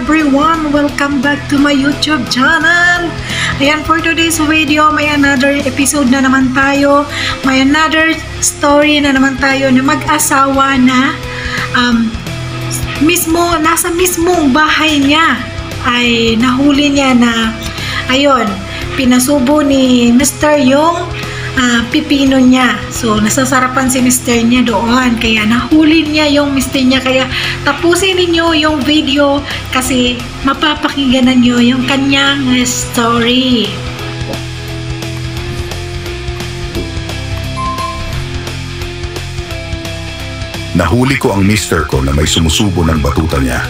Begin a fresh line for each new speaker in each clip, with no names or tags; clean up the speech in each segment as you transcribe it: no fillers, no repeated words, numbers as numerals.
everyone! Welcome back to my YouTube channel! Ayan, for today's video, may another episode na naman tayo. May another story na naman tayo na mag-asawa na nasa mismong bahay niya ay nahuli niya na ayun, pinasubo ni Mr. yung pipino niya. So, nasasarapan si Mr. niya doon. Kaya nahuli niya yung Mr. niya. Kaya tapusin ninyo yung video kasi mapapakinggan niyo yung kanyang story.
Nahuli ko ang mister ko na may sumusubo ng batuta niya.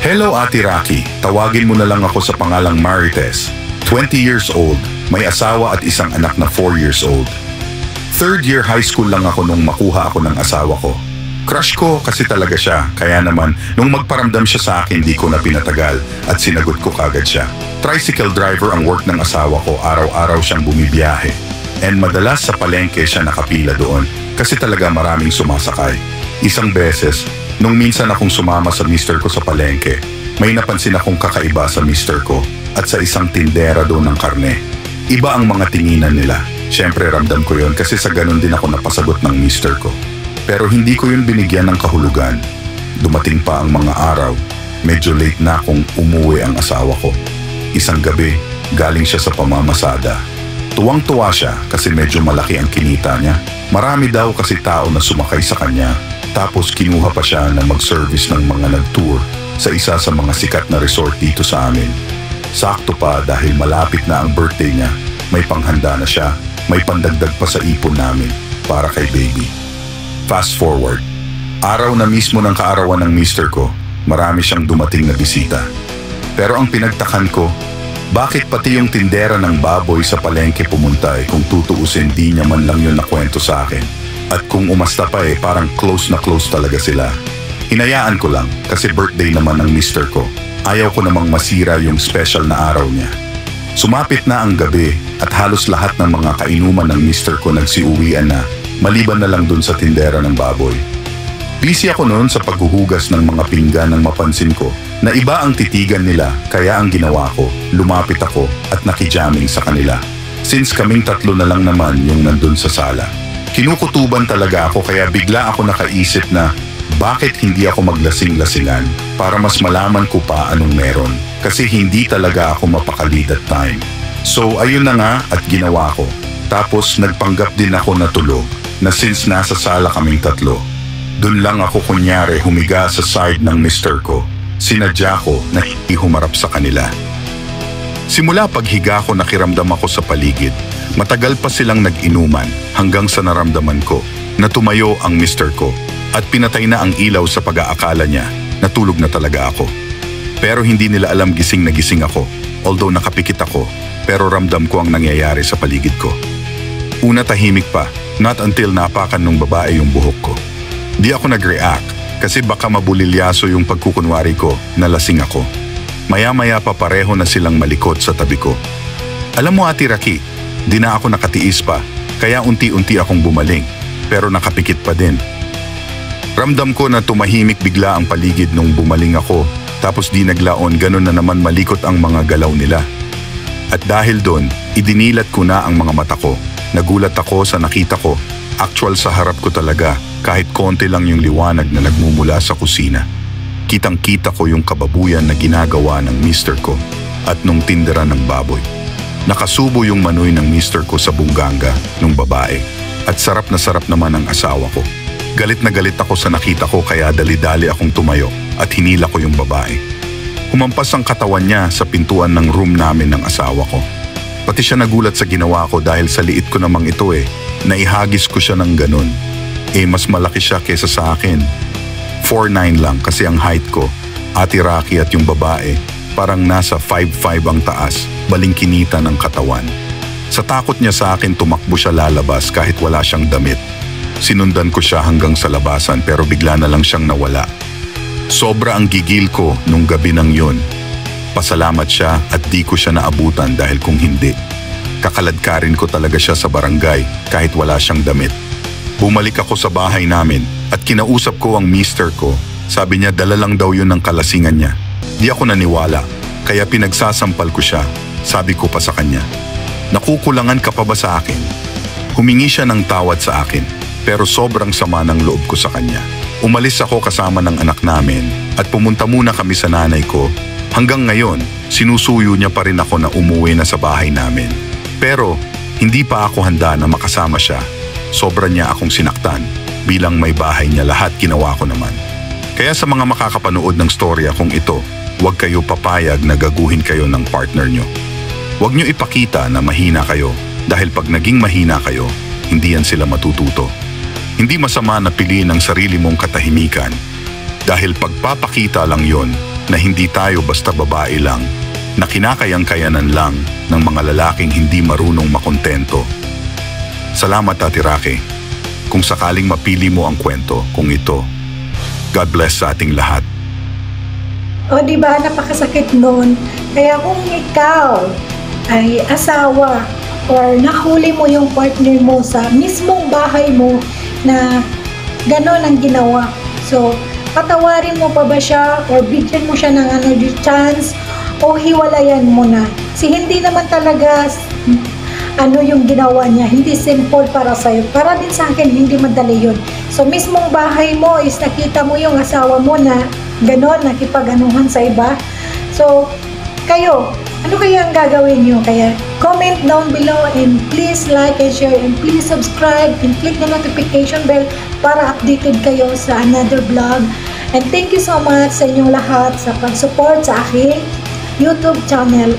Hello Ate Rocky, tawagin mo na lang ako sa pangalang Marites. 20 years old, may asawa at isang anak na 4 years old. Third year high school lang ako nung makuha ako ng asawa ko. Crush ko kasi talaga siya, kaya naman nung magparamdam siya sa akin di ko na pinatagal at sinagot ko kagad siya. Tricycle driver ang work ng asawa ko, araw-araw siyang bumibiyahe. And madalas sa palengke siya nakapila doon kasi talaga maraming sumasakay. Isang beses, nung minsan akong sumama sa mister ko sa palengke, may napansin akong kakaiba sa mister ko at sa isang tindera doon ng karne. Iba ang mga tinginan nila. Siyempre ramdam ko yon kasi sa ganun din ako napasagot ng mister ko. Pero hindi ko yun binigyan ng kahulugan. Dumating pa ang mga araw, medyo late na akong umuwi ang asawa ko. Isang gabi, galing siya sa pamamasada. Tuwang-tuwa siya kasi medyo malaki ang kinita niya. Marami daw kasi tao na sumakay sa kanya. Tapos kinuha pa siya na mag-service ng mga nag-tour sa isa sa mga sikat na resort dito sa amin. Sakto pa dahil malapit na ang birthday niya, may panghanda na siya, may pandagdag pa sa ipon namin para kay baby. Fast forward, araw na mismo ng kaarawan ng mister ko, marami siyang dumating na bisita. Pero ang pinagtakan ko, bakit pati yung tindera ng baboy sa palengke pumunta kung tutuusin di niya man lang yun nakwento sa akin. At kung umasta pa parang close na close talaga sila. Hinayaan ko lang kasi birthday naman ng mister ko. Ayaw ko namang masira yung special na araw niya. Sumapit na ang gabi at halos lahat ng mga kainuman ng mister ko nagsiuwian na, maliban na lang dun sa tindera ng baboy. Busy ako noon sa paghuhugas ng mga pinggan nang mapansin ko na iba ang titigan nila, kaya ang ginawa ko, lumapit ako at nakijamming sa kanila. Since kaming tatlo na lang naman yung nandun sa sala. Kinukutuban talaga ako kaya bigla ako nakaisip na bakit hindi ako maglasing-lasingan para mas malaman ko pa anong meron kasi hindi talaga ako mapakali that time. So ayun na nga at ginawa ko. Tapos nagpanggap din ako na tulog na since nasa sala kaming tatlo. Doon lang ako kunyari humiga sa side ng mister ko. Sinadya ko na hindi humarap sa kanila. Simula paghiga ko nakiramdam ako sa paligid. Matagal pa silang nag-inuman hanggang sa naramdaman ko na tumayo ang mister ko at pinatay na ang ilaw sa pag-aakala niya na tulog na talaga ako. Pero hindi nila alam gising na gising ako, although nakapikit ako, pero ramdam ko ang nangyayari sa paligid ko. Una tahimik pa, not until napakan ng babae yung buhok ko. Di ako nag-react kasi baka mabulilyaso yung pagkukunwari ko na lasing ako. Maya-maya pa pareho na silang malikot sa tabi ko. Alam mo Ate Rocky, di na ako nakatiis pa, kaya unti-unti akong bumaling, pero nakapikit pa din. Ramdam ko na tumahimik bigla ang paligid nung bumaling ako, tapos di naglaon ganun na naman malikot ang mga galaw nila. At dahil doon, idinilat ko na ang mga mata ko. Nagulat ako sa nakita ko, actual sa harap ko talaga, kahit konti lang yung liwanag na nagmumula sa kusina. Kitang-kita ko yung kababuyan na ginagawa ng mister ko at nung tindera ng baboy. Nakasubo yung manoy ng mister ko sa bungganga nung babae at sarap na sarap naman ang asawa ko. Galit na galit ako sa nakita ko kaya dali-dali akong tumayo at hinila ko yung babae. Humampas ang katawan niya sa pintuan ng room namin ng asawa ko. Pati siya nagulat sa ginawa ko dahil sa liit ko namang ito naihagis ko siya ng ganun. Mas malaki siya kesa sa akin. 4'9" lang kasi ang height ko, Ate Rocky at yung babae, parang nasa 5'5" ang taas, balingkinita ng katawan. Sa takot niya sa akin tumakbo siya lalabas kahit wala siyang damit. Sinundan ko siya hanggang sa labasan pero bigla na lang siyang nawala. Sobra ang gigil ko nung gabi ng yun. Pasalamat siya at di ko siya naabutan dahil kung hindi, kakaladkarin ko talaga siya sa barangay kahit wala siyang damit. Bumalik ako sa bahay namin at kinausap ko ang mister ko. Sabi niya dala lang daw yun ng kalasingan niya. Di ako naniwala, kaya pinagsasampal ko siya. Sabi ko pa sa kanya, nakukulangan ka pa ba sa akin? Humingi siya ng tawad sa akin, pero sobrang sama ng loob ko sa kanya. Umalis ako kasama ng anak namin at pumunta muna kami sa nanay ko. Hanggang ngayon, sinusuyo niya pa rin ako na umuwi na sa bahay namin. Pero hindi pa ako handa na makasama siya. Sobra niya akong sinaktan. Bilang may bahay niya, lahat ginawa ko naman. Kaya sa mga makakapanood ng storya kong ito, huwag kayo papayag na gaguhin kayo ng partner nyo. Huwag nyo ipakita na mahina kayo dahil pag naging mahina kayo, hindi yan sila matututo. Hindi masama na piliin ang sarili mong katahimikan dahil pagpapakita lang yon na hindi tayo basta babae lang, na kinakayang-kayanan lang ng mga lalaking hindi marunong makontento. Salamat, Ate Raki, kung sakaling mapili mo ang kwento kung ito. God bless sa ating lahat.
O diba, napakasakit nun. Kaya kung ikaw ay asawa or nahuli mo yung partner mo sa mismong bahay mo na gano'n ang ginawa. So, patawarin mo pa ba siya or bigyan mo siya ng another chance o hiwalayan mo na. Hindi naman talaga yung ginawa niya, hindi simple para sa'yo. Para din sa akin, hindi madali yun. So, mismong bahay mo is nakita mo yung asawa mo na gano'n, nakipag-anuhan sa iba. So, kayo, ano kaya ang gagawin nyo? Kaya, comment down below and please like and share and please subscribe and click the notification bell para updated kayo sa another vlog. And thank you so much sa inyong lahat sa pag-support sa aking YouTube channel.